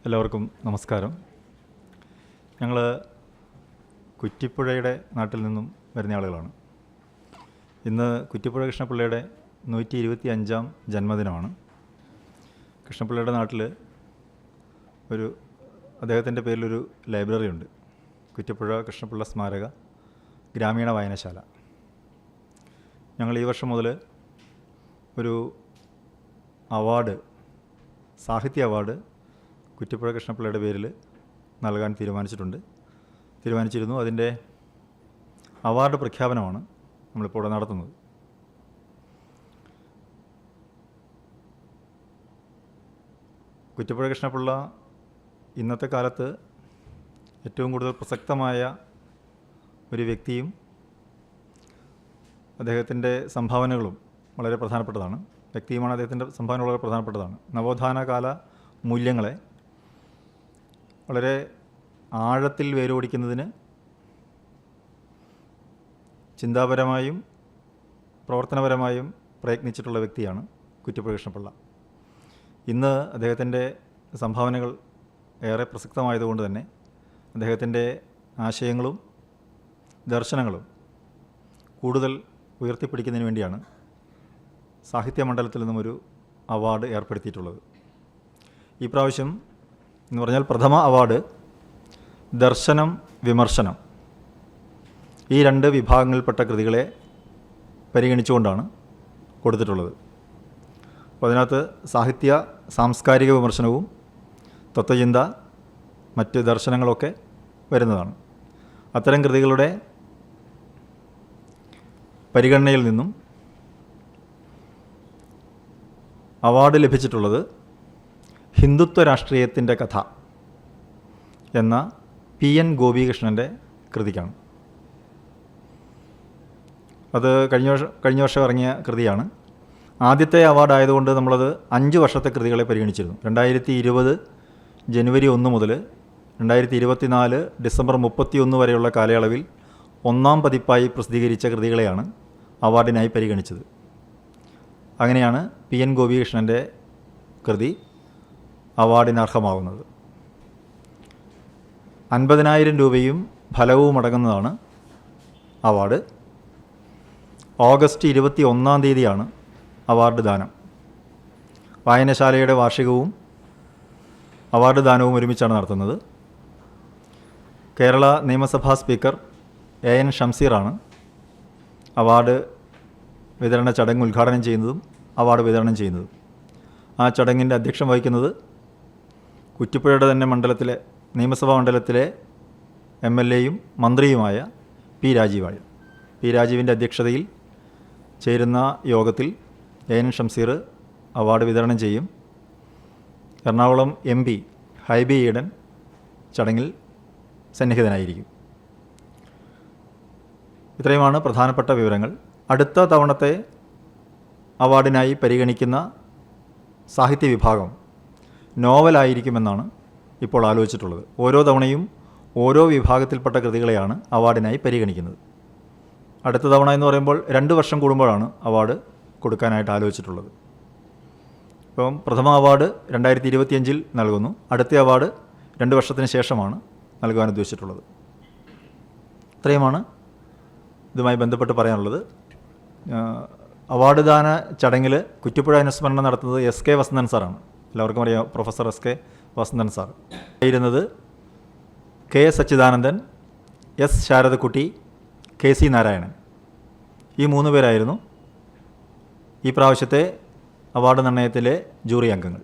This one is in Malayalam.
എല്ലാവർക്കും നമസ്കാരം. ഞങ്ങൾ കുറ്റിപ്പുഴയുടെ നാട്ടിൽ നിന്നും വരുന്ന ആളുകളാണ്. ഇന്ന് കുറ്റിപ്പുഴ കൃഷ്ണപിള്ളയുടെ 125-ാം ജന്മദിനമാണ്. കൃഷ്ണപിള്ളയുടെ നാട്ടിൽ അദ്ദേഹത്തിൻ്റെ പേരിലൊരു ലൈബ്രറി ഉണ്ട്, കുറ്റിപ്പുഴ കൃഷ്ണപിള്ള സ്മാരക ഗ്രാമീണ വായനശാല. ഞങ്ങൾ ഈ വർഷം മുതൽ ഒരു അവാർഡ്, സാഹിത്യ അവാർഡ് കുറ്റിപ്പുഴ കൃഷ്ണപിള്ളയുടെ പേരിൽ നൽകാൻ തീരുമാനിച്ചിരുന്നു. അതിൻ്റെ അവാർഡ് പ്രഖ്യാപനമാണ് നമ്മളിപ്പോൾ ഇവിടെ നടത്തുന്നത്. കുറ്റിപ്പുഴ കൃഷ്ണപിള്ള ഇന്നത്തെ കാലത്ത് ഏറ്റവും കൂടുതൽ പ്രസക്തമായ ഒരു വ്യക്തിയും അദ്ദേഹത്തിൻ്റെ സംഭാവനകളും വളരെ പ്രധാനപ്പെട്ടതാണ്. അദ്ദേഹത്തിൻ്റെ സംഭാവന വളരെ പ്രധാനപ്പെട്ടതാണ്. നവോത്ഥാനകാല മൂല്യങ്ങളെ വളരെ ആഴത്തിൽ വേരോടിക്കുന്നതിന് ചിന്താപരമായും പ്രവർത്തനപരമായും പ്രയത്നിച്ചിട്ടുള്ള വ്യക്തിയാണ് കുറ്റിപ്പുഴ കൃഷ്ണപിള്ള. ഇന്ന് അദ്ദേഹത്തിൻ്റെ സംഭാവനകൾ ഏറെ പ്രസക്തമായതുകൊണ്ട് തന്നെ അദ്ദേഹത്തിൻ്റെ ആശയങ്ങളും ദർശനങ്ങളും കൂടുതൽ ഉയർത്തിപ്പിടിക്കുന്നതിന് വേണ്ടിയാണ് സാഹിത്യ മണ്ഡലത്തിൽ നിന്നും ഒരു അവാർഡ് ഏർപ്പെടുത്തിയിട്ടുള്ളത്. ഈ പ്രാവശ്യം എന്ന് പറഞ്ഞാൽ പ്രഥമ അവാർഡ് ദർശനം, വിമർശനം, ഈ രണ്ട് വിഭാഗങ്ങളിൽപ്പെട്ട കൃതികളെ പരിഗണിച്ചുകൊണ്ടാണ് കൊടുത്തിട്ടുള്ളത്. അപ്പോൾ അതിനകത്ത് സാഹിത്യ സാംസ്കാരിക വിമർശനവും തത്വചിന്ത, മറ്റ് ദർശനങ്ങളൊക്കെ വരുന്നതാണ്. അത്തരം കൃതികളുടെ പരിഗണനയിൽ നിന്നും അവാർഡ് ലഭിച്ചിട്ടുള്ളത് ഹിന്ദുത്വ രാഷ്ട്രീയത്തിൻ്റെ കഥ എന്ന PN ഗോപികൃഷ്ണൻ്റെ കൃതിക്കാണ്. അത് കഴിഞ്ഞ വർഷം ഇറങ്ങിയ കൃതിയാണ്. ആദ്യത്തെ അവാർഡ് ആയതുകൊണ്ട് നമ്മളത് 5 വർഷത്തെ കൃതികളെ പരിഗണിച്ചിരുന്നു. 2020 ജനുവരി 1 മുതൽ 2024 ഡിസംബർ 31 വരെയുള്ള കാലയളവിൽ 1-ാം പതിപ്പായി പ്രസിദ്ധീകരിച്ച കൃതികളെയാണ് അവാർഡിനായി പരിഗണിച്ചത്. അങ്ങനെയാണ് PN ഗോപികൃഷ്ണൻ്റെ കൃതി അവാർഡിന് അർഹമാകുന്നത്. 50,000 രൂപയും ഫലവും അടങ്ങുന്നതാണ് അവാർഡ്. ഓഗസ്റ്റ് 21-ാം തീയതിയാണ് അവാർഡ് ദാനം. വായനശാലയുടെ വാർഷികവും അവാർഡ് ദാനവും ഒരുമിച്ചാണ് നടത്തുന്നത്. കേരള നിയമസഭാ സ്പീക്കർ AN ഷംസീറാണ് അവാർഡ് വിതരണ ചടങ്ങ് ഉദ്ഘാടനം ചെയ്യുന്നതും അവാർഡ് വിതരണം ചെയ്യുന്നതും. ആ ചടങ്ങിൻ്റെ അധ്യക്ഷം വഹിക്കുന്നത് കുറ്റിപ്പുഴയുടെ തന്നെ നിയമസഭാ മണ്ഡലത്തിലെ MLA-യും മന്ത്രിയുമായ P. രാജീവാണ്. P. രാജീവിൻ്റെ അധ്യക്ഷതയിൽ ചേരുന്ന യോഗത്തിൽ AN ഷംസീർ അവാർഡ് വിതരണം ചെയ്യും. എറണാകുളം MP ഹൈബി ഈഡൻ ചടങ്ങിൽ സന്നിഹിതനായിരിക്കും. ഇത്രയുമാണ് പ്രധാനപ്പെട്ട വിവരങ്ങൾ. അടുത്ത തവണത്തെ അവാർഡിനായി പരിഗണിക്കുന്ന സാഹിത്യ വിഭാഗം നോവലായിരിക്കുമെന്നാണ് ഇപ്പോൾ ആലോചിച്ചിട്ടുള്ളത്. ഓരോ തവണയും ഓരോ വിഭാഗത്തിൽപ്പെട്ട കൃതികളെയാണ് അവാർഡിനായി പരിഗണിക്കുന്നത്. അടുത്ത തവണ എന്ന് പറയുമ്പോൾ 2 വർഷം കൂടുമ്പോഴാണ് അവാർഡ് കൊടുക്കാനായിട്ട് ആലോചിച്ചിട്ടുള്ളത്. ഇപ്പം പ്രഥമ അവാർഡ് 2025 നൽകുന്നു. അടുത്ത അവാർഡ് 2 വർഷത്തിന് ശേഷമാണ് നൽകാൻ ഉദ്ദേശിച്ചിട്ടുള്ളത്. ഇത്രയുമാണ് ഇതുമായി ബന്ധപ്പെട്ട് പറയാനുള്ളത്. അവാർഡ് ദാന ചടങ്ങിൽ കുറ്റിപ്പുഴ അനുസ്മരണം നടത്തുന്നത് SK വസന്തൻ സാറാണ്. എല്ലാവർക്കും അറിയാം, പ്രൊഫസർ SK വസന്തൻ സാർ. ആയിരുന്നത് K. Sachidanandan, S. Sharadakutty, KC Narayanan, ഈ 3 പേരായിരുന്നു ഈ പ്രാവശ്യത്തെ അവാർഡ് നിർണയത്തിലെ ജൂറി അംഗങ്ങൾ.